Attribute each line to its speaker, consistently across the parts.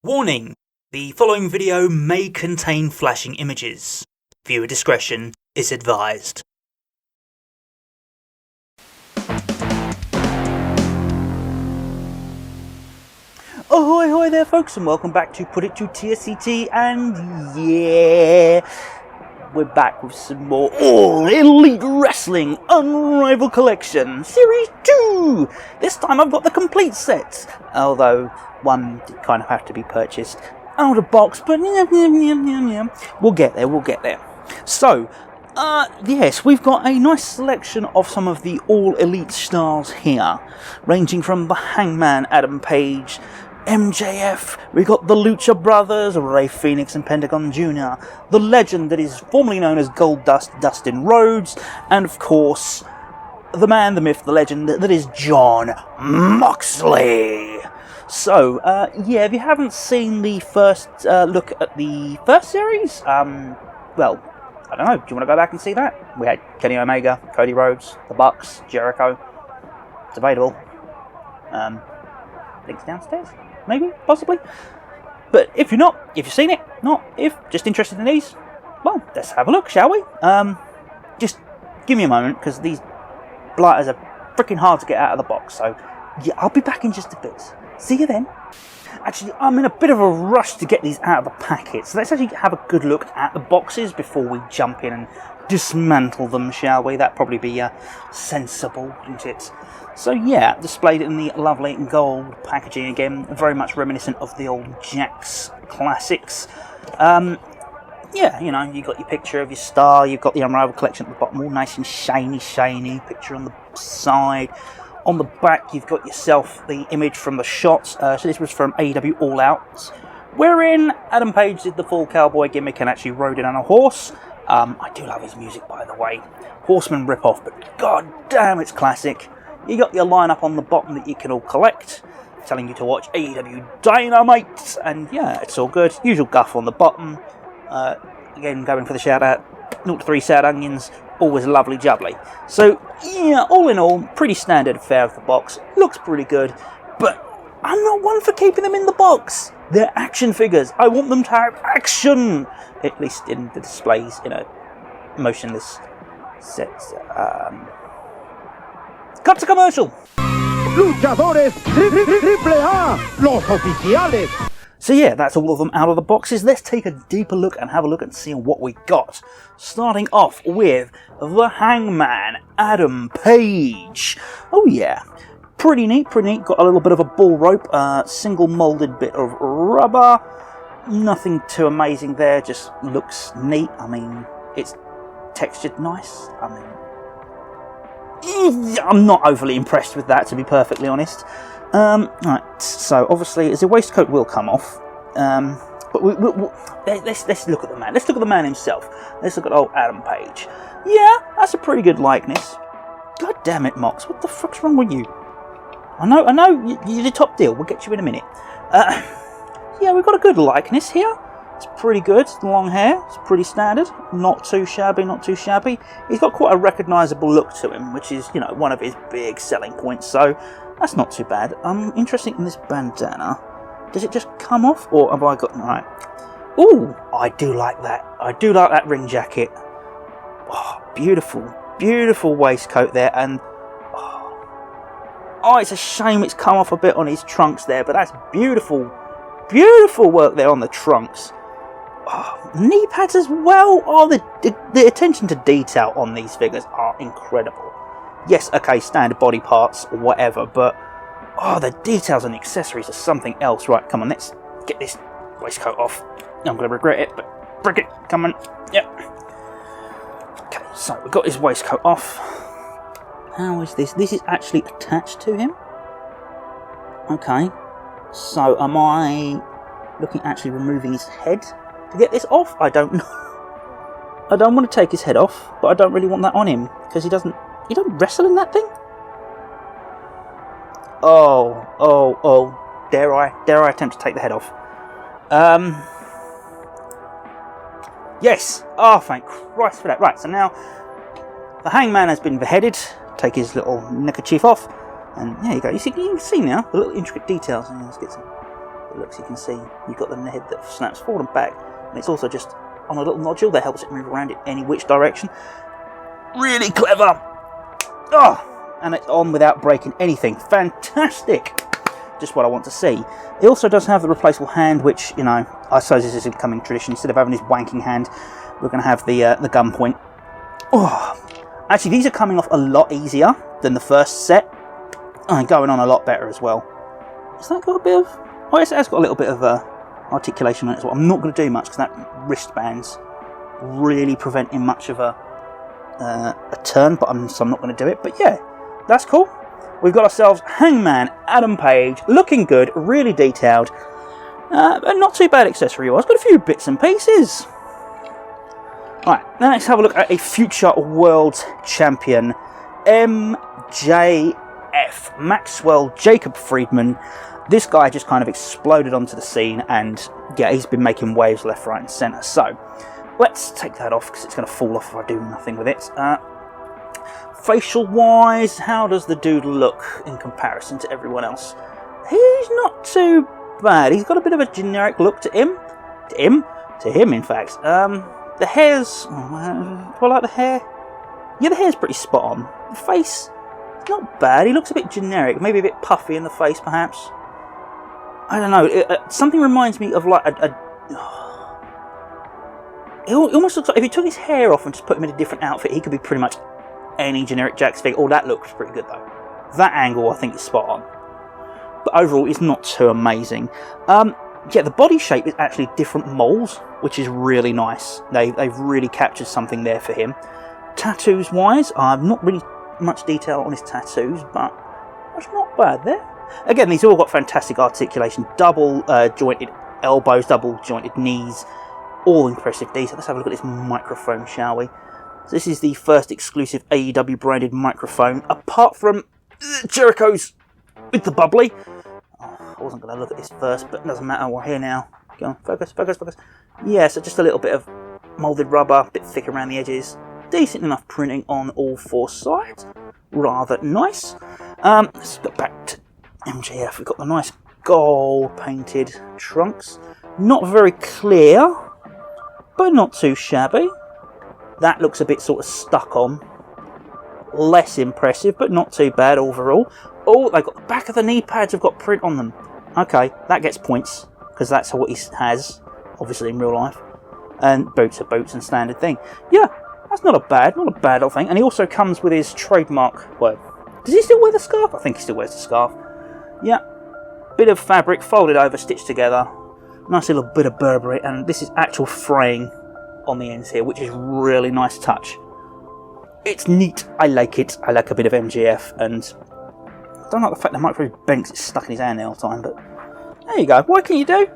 Speaker 1: Warning! The following video may contain flashing images. Viewer discretion is advised. Ahoy hoy there folks, and welcome back to Put It to TSET, and yeah, we're back with some more All Elite Wrestling Unrivaled Collection Series 2! This time I've got the complete set, although one did kind of have to be purchased out of box, but we'll get there. So, yes, we've got a nice selection of some of the All Elite stars here, ranging from the Hangman, Adam Page, MJF, we got the Lucha Brothers, Fenix and Pentagon Jr., the legend that is formerly known as Goldust, Dustin Rhodes, and of course, the man, the myth, the legend that is John Moxley. So, yeah, if you haven't seen the first look at the first series, well, I don't know, do you want to go back and see that? We had Kenny Omega, Cody Rhodes, the Bucks, Jericho. It's available. Links downstairs? Maybe, possibly. But if you've seen it, if just interested in these, well, let's have a look, shall we? Just give me a moment, because these blighters are freaking hard to get out of the box, so yeah, I'll be back in just a bit. See you then. Actually, I'm in a bit of a rush to get these out of the packet, so let's actually have a good look at the boxes before we jump in and dismantle them, shall we? That'd probably be sensible, wouldn't it? So yeah, displayed in the lovely gold packaging again, very much reminiscent of the old Jakks classics. Yeah, you know, you got your picture of your star, you've got the Unrivaled collection at the bottom, all nice and shiny, picture on the side. On the back, you've got yourself the image from the shots. So this was from AEW All Out, wherein Adam Page did the full cowboy gimmick and actually rode in on a horse. I do love his music, by the way. Horseman ripoff, but god damn, it's classic. You got your lineup on the bottom that you can all collect, telling you to watch AEW Dynamite, and yeah, it's all good. Usual guff on the bottom. Again, going for the shout out. 0-3 sad onions, always lovely jubbly. So yeah, all in all, pretty standard affair of the box. Looks pretty good, but I'm not one for keeping them in the box. They're action figures. I want them to have action, at least in the displays in a motionless set. Cut to commercial.
Speaker 2: Luchadores triple A, los oficiales.
Speaker 1: So yeah, that's all of them out of the boxes. Let's take a deeper look and have a look and see what we got. Starting off with the Hangman, Adam Page. Oh yeah, pretty neat. Got a little bit of a bull rope, single molded bit of rubber. Nothing too amazing there, just looks neat. I mean, it's textured nice. I mean, I'm not overly impressed with that, to be perfectly honest. Right, so obviously the waistcoat will come off, but let's look at the man. Let's look at the man himself. Let's look at old Adam Page. Yeah, that's a pretty good likeness. God damn it, Mox, what the fuck's wrong with you? I know, you're the top deal. We'll get you in a minute. Yeah, we've got a good likeness here. It's pretty good. Long hair, it's pretty standard. Not too shabby. He's got quite a recognisable look to him, which is, you know, one of his big selling points. So that's not too bad. Interesting in this bandana. Does it just come off, or have I got... Right. Ooh, I do like that. I do like that ring jacket. Oh, beautiful waistcoat there, and... Oh, it's a shame it's come off a bit on his trunks there, but that's beautiful work there on the trunks. Oh, knee pads as well. Oh, the attention to detail on these figures are incredible. Yes, okay, standard body parts or whatever, but oh, the details and the accessories are something else. Right, come on, let's get this waistcoat off. I'm going to regret it, but frick it, come on. Yep. Okay, so we've got his waistcoat off. How is this? This is actually attached to him. Okay, so am I looking at actually removing his head to get this off? I don't know. I don't want to take his head off, but I don't really want that on him, because he don't wrestle in that thing? Oh, dare I attempt to take the head off? Yes, oh thank Christ for that. Right, so now the Hangman has been beheaded. Take his little neckerchief off, and there you go. You can see now the little intricate details. Let's get some But look, as you can see, you've got the head that snaps forward and back, and it's also just on a little nodule that helps it move around in any which direction. Really clever! Oh, and it's on without breaking anything. Fantastic! Just what I want to see. It also does have the replaceable hand, which, you know, I suppose this is a coming tradition. Instead of having his wanking hand, we're going to have the gun point. Oh, actually, these are coming off a lot easier than the first set, and going on a lot better as well. Has that got a bit of... Oh, yes, it has got a little bit of articulation on it as well. I'm not going to do much because that wristband's really preventing much of a turn, so I'm not going to do it. But yeah, that's cool. We've got ourselves Hangman, Adam Page, looking good, really detailed, and not too bad accessory-wise. Got a few bits and pieces. Alright, now let's have a look at a future world champion, MJF, Maxwell Jacob Friedman. This guy just kind of exploded onto the scene, and yeah, he's been making waves left, right and centre. So, let's take that off, because it's going to fall off if I do nothing with it. Facial wise, how does the dude look in comparison to everyone else? He's not too bad. He's got a bit of a generic look to him. To him, in fact. The hair's... do I like the hair? Yeah, the hair's pretty spot on. The face, not bad. He looks a bit generic. Maybe a bit puffy in the face, perhaps. I don't know. Something reminds me of like it almost looks like if he took his hair off and just put him in a different outfit, he could be pretty much any generic Jax figure. Oh, that looks pretty good though. That angle I think is spot on. But overall, it's not too amazing. Yeah, the body shape is actually different moles, which is really nice. They've really captured something there for him. Tattoos wise, not really much detail on his tattoos, but that's not bad there. Again, these all got fantastic articulation. Double jointed elbows, double jointed knees. All impressive detail. Let's have a look at this microphone, shall we? So this is the first exclusive AEW branded microphone, apart from Jericho's with the bubbly. Oh, I wasn't going to look at this first, but it doesn't matter. We're here now. Go on, focus. Yeah, so just a little bit of moulded rubber, a bit thick around the edges. Decent enough printing on all four sides. Rather nice. Let's go back to MJF. We've got the nice gold painted trunks. Not very clear, but not too shabby. That looks a bit sort of stuck on. Less impressive, but not too bad overall. Oh, they've got the back of the knee pads have got print on them. Okay, that gets points, because that's what he has, obviously in real life. And boots are boots and standard thing. Yeah, that's not a bad little thing. And he also comes with his trademark, well, does he still wear the scarf? I think he still wears the scarf. Yeah, bit of fabric folded over, stitched together. Nice little bit of Burberry, and this is actual fraying on the ends here, which is really nice touch. It's neat. I like it. I like a bit of MJF, and I don't like the fact that Micro Banks is stuck in his hand all the time, but there you go. What can you do?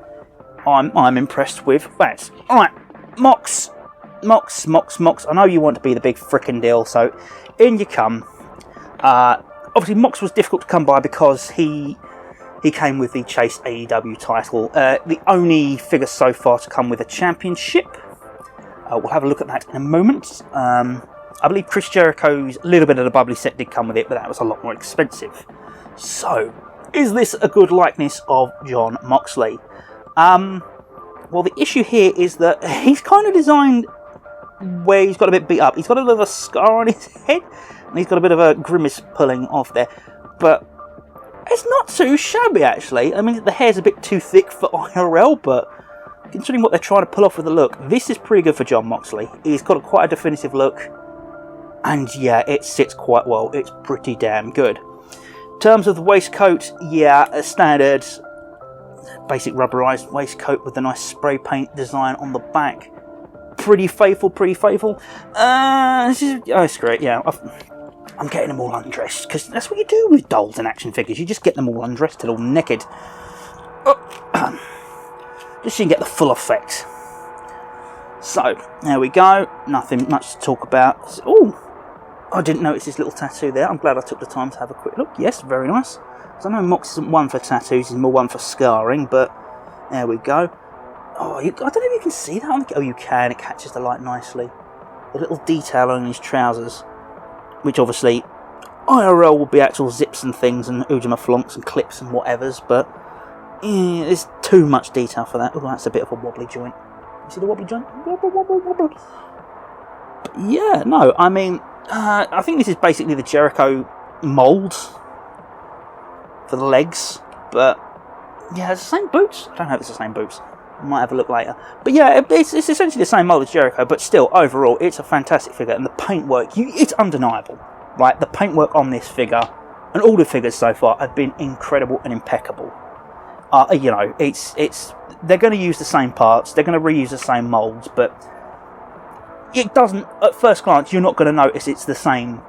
Speaker 1: I'm impressed with that. Alright, Mox. I know you want to be the big frickin' deal, so in you come. Obviously, Mox was difficult to come by because he came with the Chase AEW title. The only figure so far to come with a championship. We'll have a look at that in a moment. I believe Chris Jericho's little bit of the bubbly set did come with it, but that was a lot more expensive. So, is this a good likeness of Jon Moxley? Well, the issue here is that he's kind of designed where he's got a bit beat up. He's got a little scar on his head, and he's got a bit of a grimace pulling off there. But it's not too shabby, actually. I mean, the hair's a bit too thick for IRL, but considering what they're trying to pull off with the look, this is pretty good for Jon Moxley. He's got quite a definitive look, and yeah, it sits quite well. It's pretty damn good. In terms of the waistcoat, yeah, a standard basic rubberized waistcoat with a nice spray paint design on the back. Pretty faithful. It's great, yeah. I'm getting them all undressed, because that's what you do with dolls and action figures. You just get them all undressed till all naked. Just so you can get the full effect. So, there we go. Nothing much to talk about. Oh, I didn't notice this little tattoo there. I'm glad I took the time to have a quick look. Yes, very nice. So I know Mox isn't one for tattoos, he's more one for scarring, but there we go. Oh, I don't know if you can see that. Oh, you can. It catches the light nicely. A little detail on his trousers, which obviously IRL will be actual zips and things and Ujima flonks and clips and whatevers, but there's too much detail for that. Oh, that's a bit of a wobbly joint. You see the wobbly joint? Wobble, wobble, wobble. But yeah, no, I mean, I think this is basically the Jericho mould for the legs, but yeah, it's the same boots. I don't know if it's the same boots. I might have a look later. But yeah, it's essentially the same mould as Jericho, but still, overall, it's a fantastic figure, and the paintwork, it's undeniable, right? The paintwork on this figure, and all the figures so far, have been incredible and impeccable. You know, they're going to use the same parts, they're going to reuse the same moulds, but it doesn't, at first glance, you're not going to notice it's the same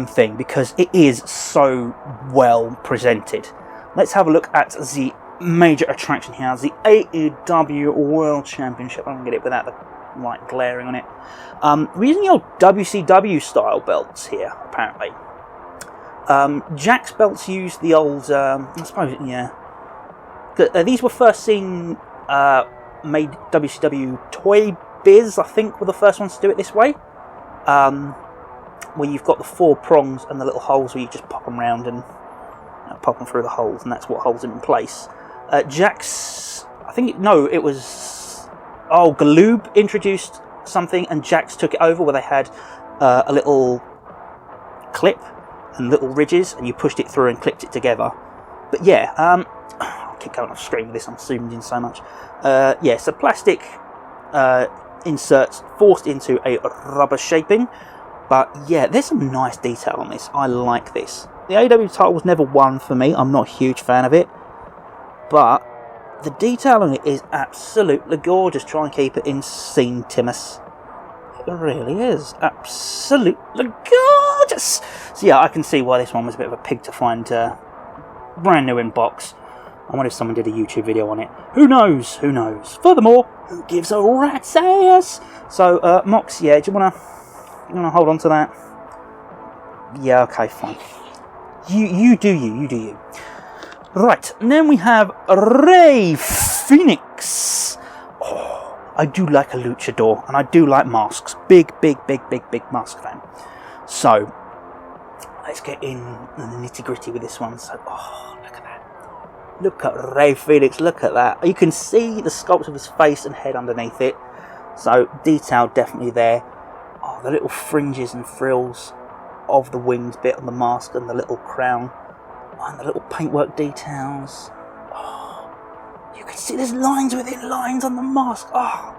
Speaker 1: thing, because it is so well presented. Let's have a look at the major attraction here, the AEW World Championship. I can get it without the light glaring on it. We're using the old WCW style belts here, apparently. Jack's belts use the old, I suppose, yeah. These were first seen made WCW Toy Biz, I think, were the first ones to do it this way. Where you've got the 4 prongs and the little holes where you just pop them round and pop them through the holes, and that's what holds them in place. Jax, it was Galoob introduced something, and Jax took it over, where they had a little clip and little ridges, and you pushed it through and clipped it together. But yeah, I keep going off screen with this, I'm zoomed in so much. So plastic inserts forced into a rubber shaping. But yeah, there's some nice detail on this. I like this. The AEW title was never one for me. I'm not a huge fan of it. But the detail on it is absolutely gorgeous. Try and keep it in scene, Timus. It really is. Absolutely gorgeous. So yeah, I can see why this one was a bit of a pig to find brand new in box. I wonder if someone did a YouTube video on it. Who knows? Who knows? Furthermore, who gives a rat's ass? So, Mox, yeah, do you want to hold on to that? Yeah, okay, fine. You do you. Right, and then we have Fenix. Oh, I do like a luchador, and I do like masks. Big mask fan. So, let's get in the nitty-gritty with this one. So, look at that. Look at Rey Fenix, look at that. You can see the sculpt of his face and head underneath it. So, detail definitely there. Oh, the little fringes and frills of the winged bit on the mask and the little crown. Oh, and the little paintwork details. Oh, you can see there's lines within lines on the mask. Oh,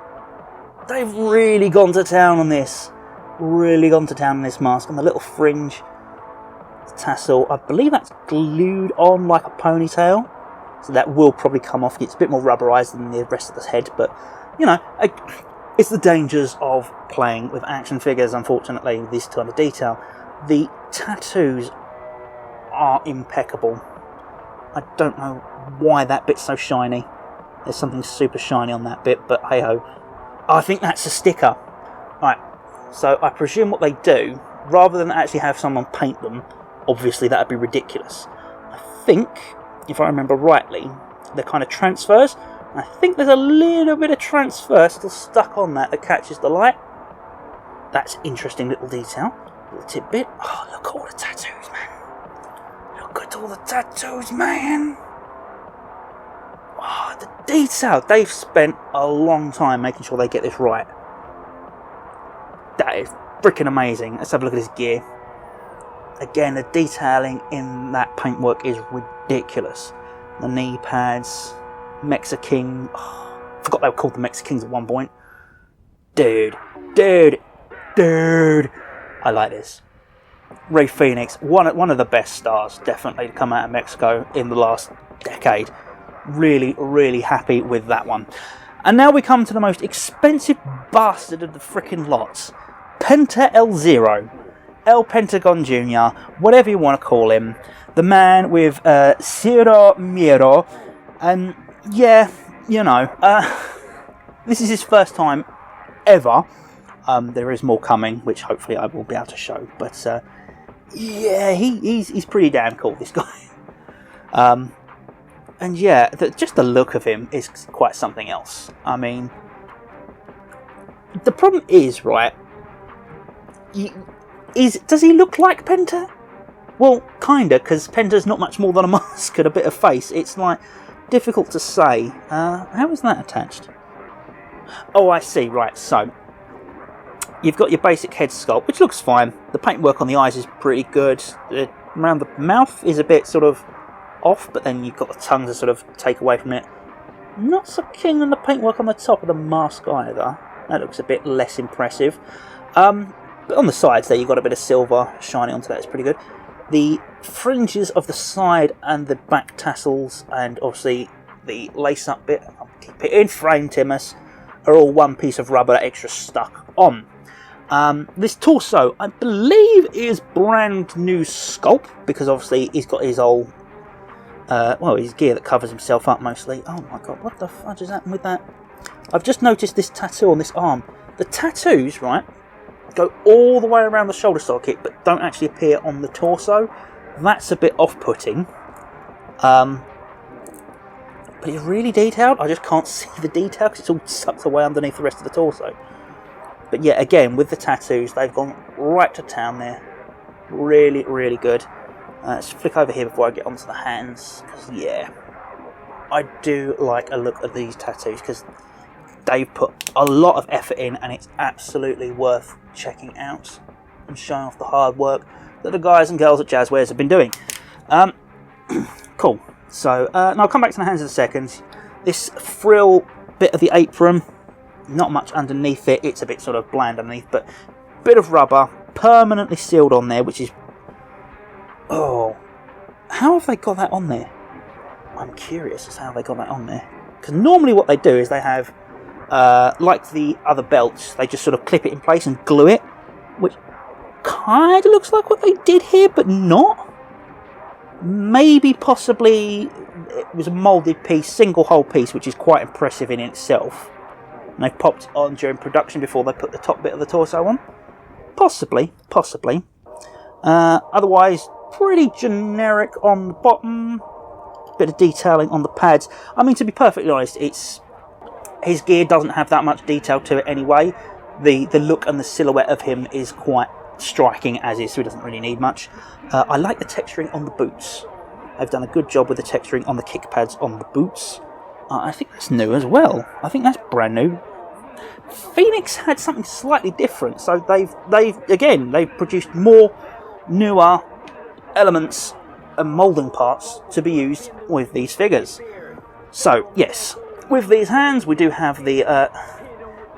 Speaker 1: they've really gone to town on this. Really gone to town on this mask. And the little fringe, the tassel, I believe that's glued on like a ponytail. So that will probably come off. It's a bit more rubberized than the rest of the head, but you know, it's the dangers of playing with action figures, unfortunately, with this kind of detail. The tattoos are impeccable. I don't know why that bit's so shiny. There's something super shiny on that bit, but hey ho. I think that's a sticker. Right, so I presume what they do, rather than actually have someone paint them, obviously that would be ridiculous. I think, if I remember rightly, they're kind of transfers. I think there's a little bit of transfer still stuck on that catches the light. That's interesting little detail. Little tidbit. Oh, look at all the tattoos, man. Look at all the tattoos, man. Oh, the detail. They've spent a long time making sure they get this right. That is freaking amazing. Let's have a look at his gear. Again, the detailing in that paintwork is ridiculous. The knee pads, Mexican. Oh, I forgot they were called the Mexicans at one point. Dude. I like this. Rey Fenix, one of the best stars, definitely, to come out of Mexico in the last decade. Really, really happy with that one. And now we come to the most expensive bastard of the frickin' lots. Penta El Zero. El Pentagon Jr., whatever you want to call him. The man with Cero Miedo. And yeah, you know, this is his first time ever. There is more coming, which hopefully I will be able to show. But yeah, he's pretty damn cool, this guy. And yeah, just the look of him is quite something else. I mean, the problem is, right, does he look like Penta? Well, kinda, because Penta's not much more than a mask and a bit of face. It's like, difficult to say. How is that attached? Oh, I see. Right, so you've got your basic head sculpt, which looks fine. The paintwork on the eyes is pretty good. Around the mouth is a bit sort of off, but then you've got the tongue to sort of take away from it. Not so keen on the paintwork on the top of the mask either. That looks a bit less impressive. But on the sides there, you've got a bit of silver shining onto that. It's pretty good. The fringes of the side and the back tassels, and obviously the lace-up bit, I'll keep it in frame, Timus, are all one piece of rubber extra stuck on. This torso, I believe, is brand new sculpt, because obviously he's got his old, his gear that covers himself up mostly. Oh my god, what the fudge has happened with that? I've just noticed this tattoo on this arm. The tattoos, right, go all the way around the shoulder socket, but don't actually appear on the torso. That's a bit off-putting. But it's really detailed. I just can't see the detail because it's all sucked away underneath the rest of the torso. But yeah, again, with the tattoos, they've gone right to town there. Really, really good. Let's flick over here before I get onto the hands. Because, yeah, I do like a look at these tattoos because they've put a lot of effort in, and it's absolutely worth checking out and showing off the hard work that the guys and girls at Jazwares have been doing. Cool. So, and I'll come back to the hands in a second. This frill bit of the apron, not much underneath it. It's a bit sort of bland underneath, but bit of rubber permanently sealed on there, which is... Oh, how have they got that on there? I'm curious as to how they got that on there. Because normally what they do is they have, like the other belts, they just sort of clip it in place and glue it, which kind of looks like what they did here, but not. Maybe, possibly, it was a moulded piece, single hole piece, which is quite impressive in itself. And they popped it on during production before they put the top bit of the torso on. Possibly. Otherwise, pretty generic on the bottom. Bit of detailing on the pads. I mean, to be perfectly honest, his gear doesn't have that much detail to it anyway. The look and the silhouette of him is quite striking as is, so he doesn't really need much. I like the texturing on the boots. They've done a good job with the texturing on the kick pads on the boots. I think that's new as well. I think that's brand new. Fenix had something slightly different, so they've produced more newer elements and moulding parts to be used with these figures. So yes, with these hands we do have the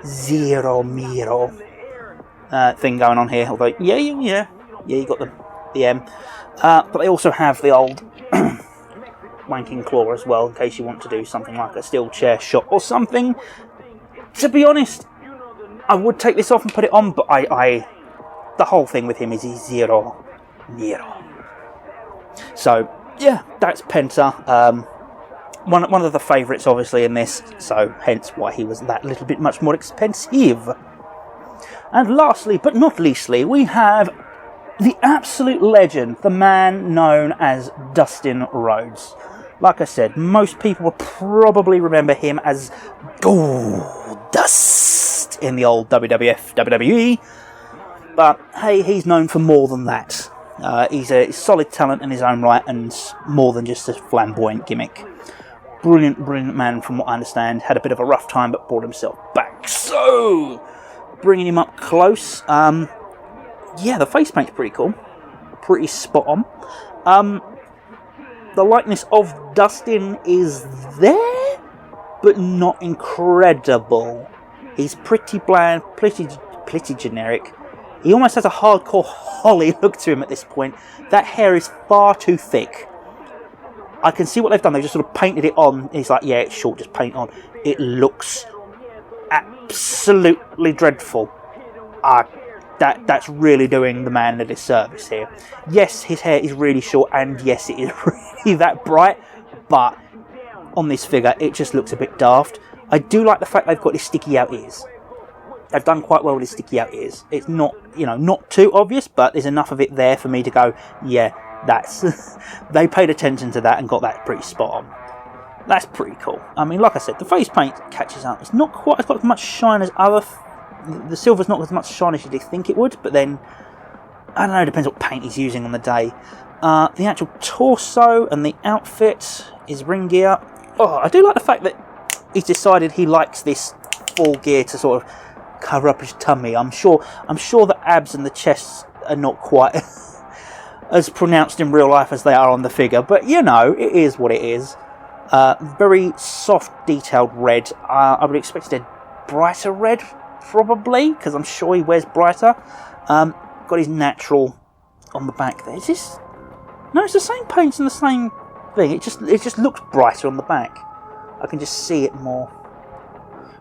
Speaker 1: Zero Miro thing going on here. Although yeah, you got the M, but they also have the old wanking claw as well, in case you want to do something like a steel chair shot or something. To be honest, I would take this off and put it on, but the whole thing with him is he's Zero Miro. So yeah, that's Penta. One of the favourites, obviously, in this, so hence why he was that little bit much more expensive. And lastly, but not leastly, we have the absolute legend, the man known as Dustin Rhodes. Like I said, most people will probably remember him as Goldust in the old WWF, WWE. But hey, he's known for more than that. He's a solid talent in his own right and more than just a flamboyant gimmick. Brilliant man from what I understand. Had a bit of a rough time but brought himself back. So, bringing him up close. Yeah, the face paint's pretty cool. Pretty spot on. The likeness of Dustin is there, but not incredible. He's pretty bland, pretty generic. He almost has a hardcore Holly look to him at this point. That hair is far too thick. I can see what they've done. They've just sort of painted it on. He's like, yeah, it's short, just paint on. It looks absolutely dreadful. That's really doing the man a disservice here. Yes, his hair is really short, and yes, it is really that bright, but on this figure, it just looks a bit daft. I do like the fact they've got his sticky out ears. They've done quite well with his sticky out ears. It's not, not too obvious, but there's enough of it there for me to go, yeah, that's... They paid attention to that and got that pretty spot on. That's pretty cool. I mean, like I said, the face paint catches up. It's not quite as much shine as other... The silver's not as much shine as you'd think it would, but then, I don't know, it depends what paint he's using on the day. The actual torso and the outfit, his ring gear, I do like the fact that he's decided he likes this full gear to sort of cover up his tummy. I'm sure the abs and the chest are not quite as pronounced in real life as they are on the figure, but you know, it is what it is. Very soft, detailed red. I would expect a brighter red, probably, because I'm sure he wears brighter. Got his natural on the back there. Is this? No, it's the same paints and the same thing. It just looks brighter on the back. I can just see it more,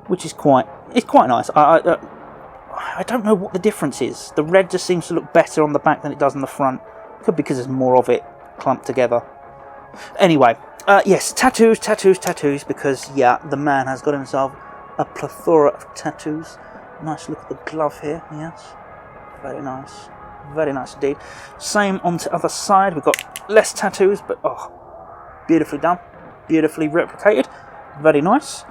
Speaker 1: which is quite nice. I don't know what the difference is. The red just seems to look better on the back than it does on the front. Could be because there's more of it clumped together. Anyway, yes, tattoos, because, yeah, the man has got himself a plethora of tattoos. Nice look at the glove here, yes. Very nice. Very nice indeed. Same on the other side. We've got less tattoos, but, beautifully done. Beautifully replicated. Very nice.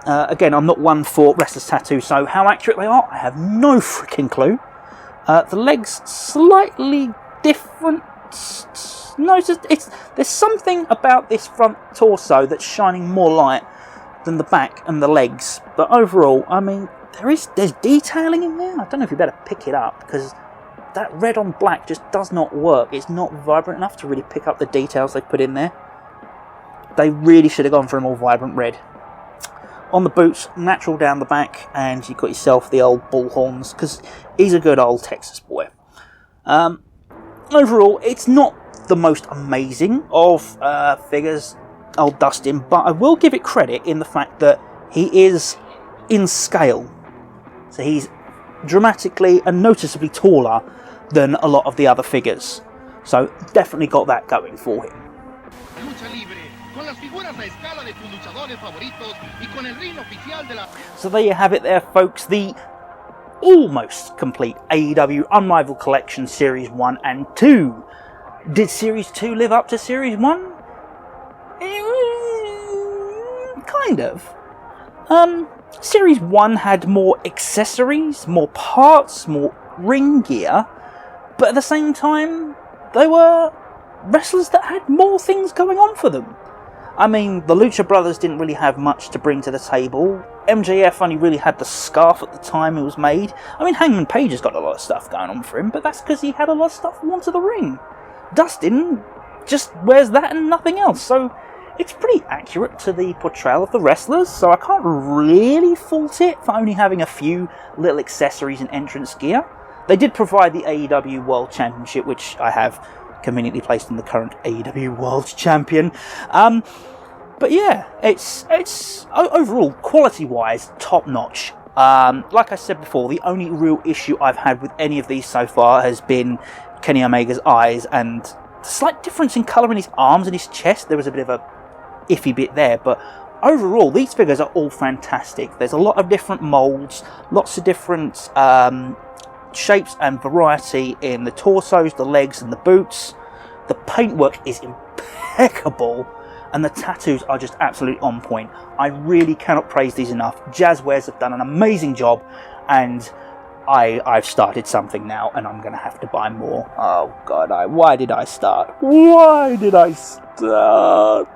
Speaker 1: Again, I'm not one for wrestlers' tattoos, so how accurate they are, I have no freaking clue. The legs, slightly different. No, there's something about this front torso that's shining more light than the back and the legs. But overall, I mean, there's detailing in there. I don't know if you better pick it up, because that red on black just does not work. It's not vibrant enough to really pick up the details they put in there. They really should have gone for a more vibrant red. On the boots, natural down the back, and you've got yourself the old bull horns, because he's a good old Texas boy. Overall, it's not the most amazing of figures, old Dustin, but I will give it credit in the fact that he is in scale. So he's dramatically and noticeably taller than a lot of the other figures. So definitely got that going for him. So there you have it there, folks. The almost complete AEW Unrivaled Collection Series 1 and 2. Did Series 2 live up to Series 1? Kind of. Series 1 had more accessories, more parts, more ring gear, but at the same time, they were wrestlers that had more things going on for them. I mean, the Lucha Brothers didn't really have much to bring to the table. MJF only really had the scarf at the time it was made. I mean, Hangman Page has got a lot of stuff going on for him, but that's because he had a lot of stuff onto the ring. Dustin just wears that and nothing else, so it's pretty accurate to the portrayal of the wrestlers, so I can't really fault it for only having a few little accessories and entrance gear. They did provide the AEW World Championship, which I have conveniently placed in the current AEW World Champion. But yeah, it's overall, quality-wise, top-notch. Like I said before, the only real issue I've had with any of these so far has been Kenny Omega's eyes and the slight difference in colour in his arms and his chest. There was a bit of a iffy bit there, but overall, these figures are all fantastic. There's a lot of different moulds, lots of different shapes and variety in the torsos, the legs and the boots. The paintwork is impeccable, and the tattoos are just absolutely on point. I really cannot praise these enough. Jazwares have done an amazing job, and I've started something now, and I'm going to have to buy more. Oh God, why did I start? Why did I start?